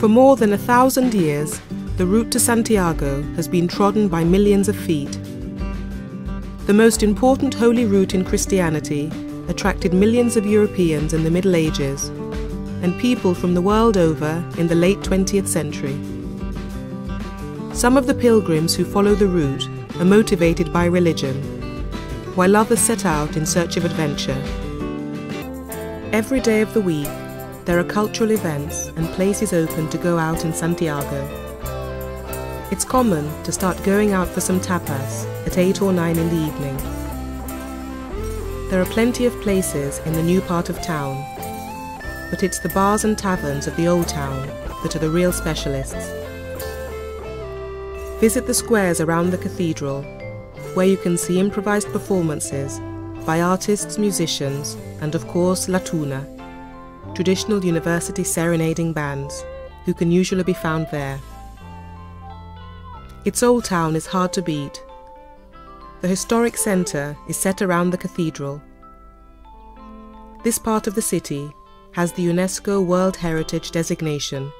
For more than 1,000 years, the route to Santiago has been trodden by millions of feet. The most important holy route in Christianity attracted millions of Europeans in the Middle Ages and people from the world over in the late 20th century. Some of the pilgrims who follow the route are motivated by religion, while others set out in search of adventure. Every day of the week, there are cultural events and places open to go out in Santiago. It's common to start going out for some tapas at 8 or 9 in the evening. There are plenty of places in the new part of town, but it's the bars and taverns of the old town that are the real specialists. Visit the squares around the cathedral, where you can see improvised performances by artists, musicians, and of course La Tuna, traditional university serenading bands, who can usually be found there. Its old town is hard to beat. The historic centre is set around the cathedral. This part of the city has the UNESCO World Heritage designation.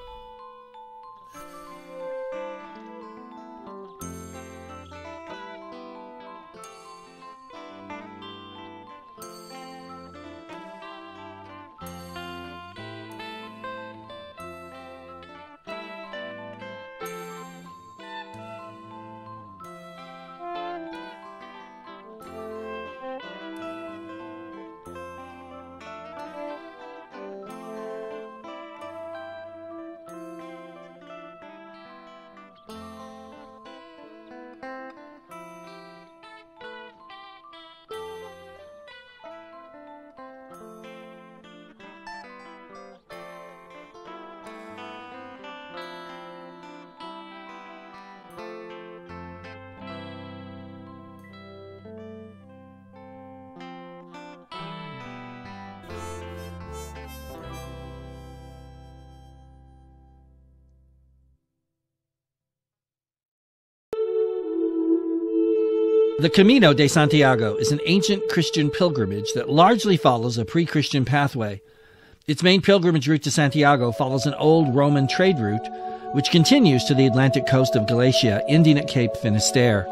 The Camino de Santiago is an ancient Christian pilgrimage that largely follows a pre-Christian pathway. Its main pilgrimage route to Santiago follows an old Roman trade route, which continues to the Atlantic coast of Galatia, ending at Cape Finisterre.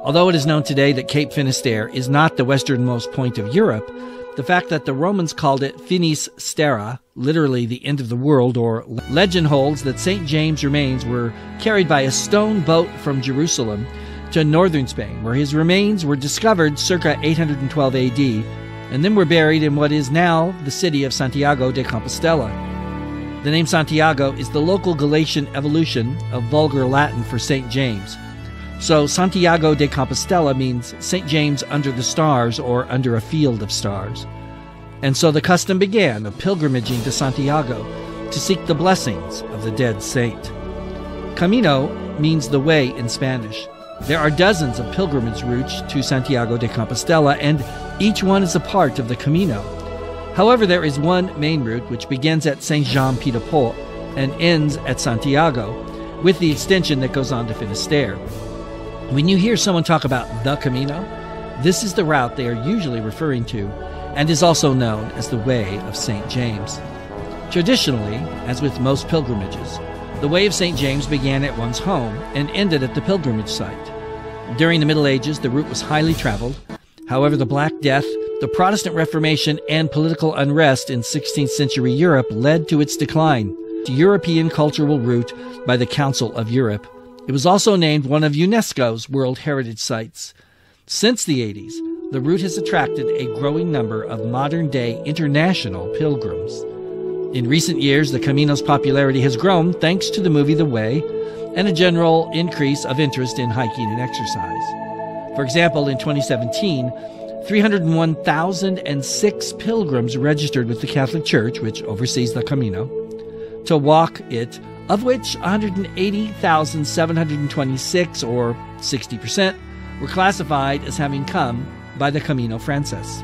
Although it is known today that Cape Finisterre is not the westernmost point of Europe, the fact that the Romans called it Finis Terrae, literally the end of the world, or legend holds that St. James' remains were carried by a stone boat from Jerusalem to northern Spain, where his remains were discovered circa 812 AD, and then were buried in what is now the city of Santiago de Compostela. The name Santiago is the local Galician evolution of vulgar Latin for St. James. So Santiago de Compostela means St. James under the stars, or under a field of stars. And so the custom began of pilgrimaging to Santiago to seek the blessings of the dead saint. Camino means the way in Spanish. There are dozens of pilgrimage routes to Santiago de Compostela, and each one is a part of the Camino. However, there is one main route which begins at Saint-Jean-Pied-de-Port and ends at Santiago, with the extension that goes on to Finisterre. When you hear someone talk about the Camino, this is the route they are usually referring to, and is also known as the Way of St. James. Traditionally, as with most pilgrimages, the Way of St. James began at one's home and ended at the pilgrimage site. During the Middle Ages, the route was highly traveled. However, the Black Death, the Protestant Reformation, and political unrest in 16th century Europe led to its decline. The European cultural route by the Council of Europe. It was also named one of UNESCO's World Heritage Sites. Since the 80s, the route has attracted a growing number of modern-day international pilgrims. In recent years, the Camino's popularity has grown thanks to the movie The Way and a general increase of interest in hiking and exercise. For example, in 2017, 301,006 pilgrims registered with the Catholic Church, which oversees the Camino, to walk it, of which 180,726, or 60%, were classified as having come by the Camino Frances.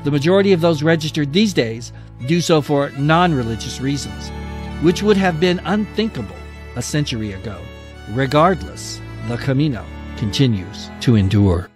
The majority of those registered these days do so for non-religious reasons, which would have been unthinkable a century ago. Regardless, the Camino continues to endure.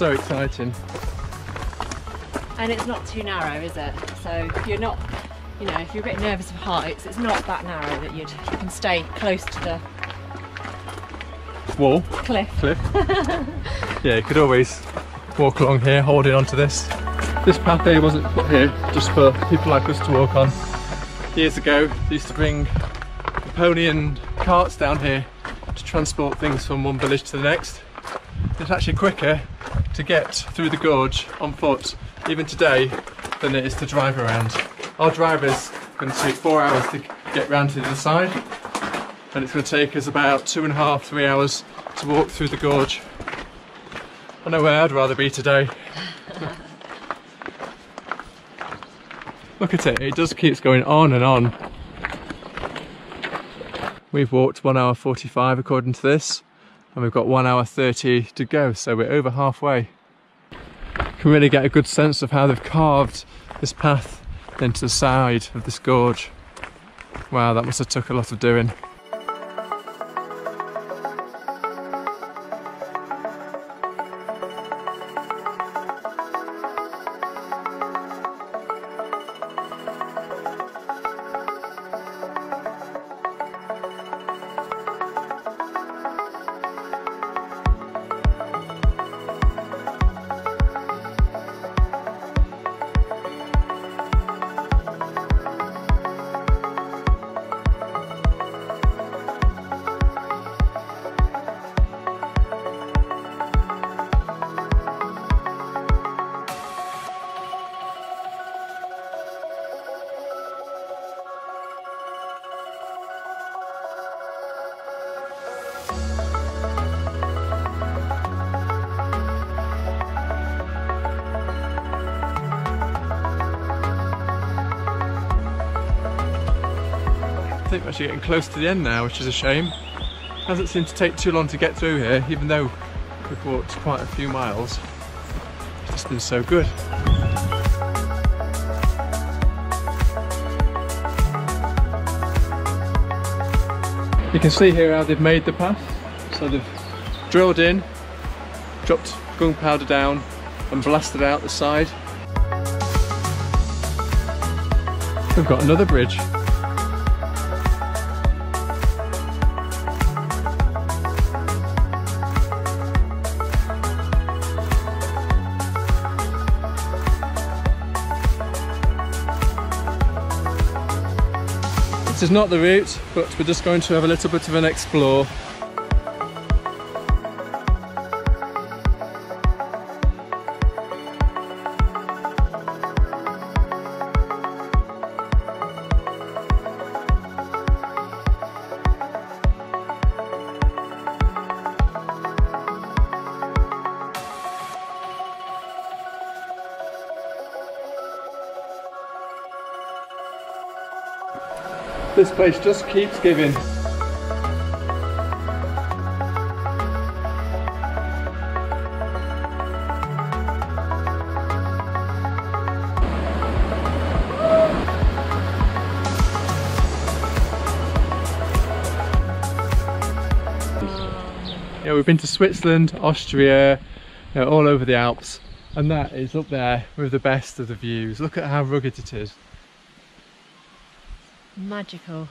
so exciting. And it's not too narrow, is it? So you're not, you know, if you're a bit nervous of heights, it's not that narrow that you can stay close to the Wall? cliff. Yeah, you could always walk along here holding onto this. This path here wasn't put here just for people like us to walk on. Years ago, they used to bring pony and carts down here to transport things from one village to the next. It's actually quicker to get through the gorge on foot, even today, than it is to drive around. Our driver's going to take 4 hours to get round to the other side, and it's going to take us about 2.5 to 3 hours to walk through the gorge. I know where I'd rather be today. Look at it, it just keeps going on and on. We've walked 1 hour 45 according to this, and we've got 1 hour 30 to go, so we're over halfway. You can really get a good sense of how they've carved this path into the side of this gorge. Wow, that must have took a lot of doing. I think we're actually getting close to the end now, which is a shame. It hasn't seemed to take too long to get through here, even though we've walked quite a few miles. It's just been so good. You can see here how they've made the path. So they've drilled in, dropped gunpowder down and blasted out the side. We've got another bridge. This is not the route, but we're just going to have a little bit of an explore. This place just keeps giving. Yeah, we've been to Switzerland, Austria, all over the Alps, and that is up there with the best of the views. Look at how rugged it is. Magical.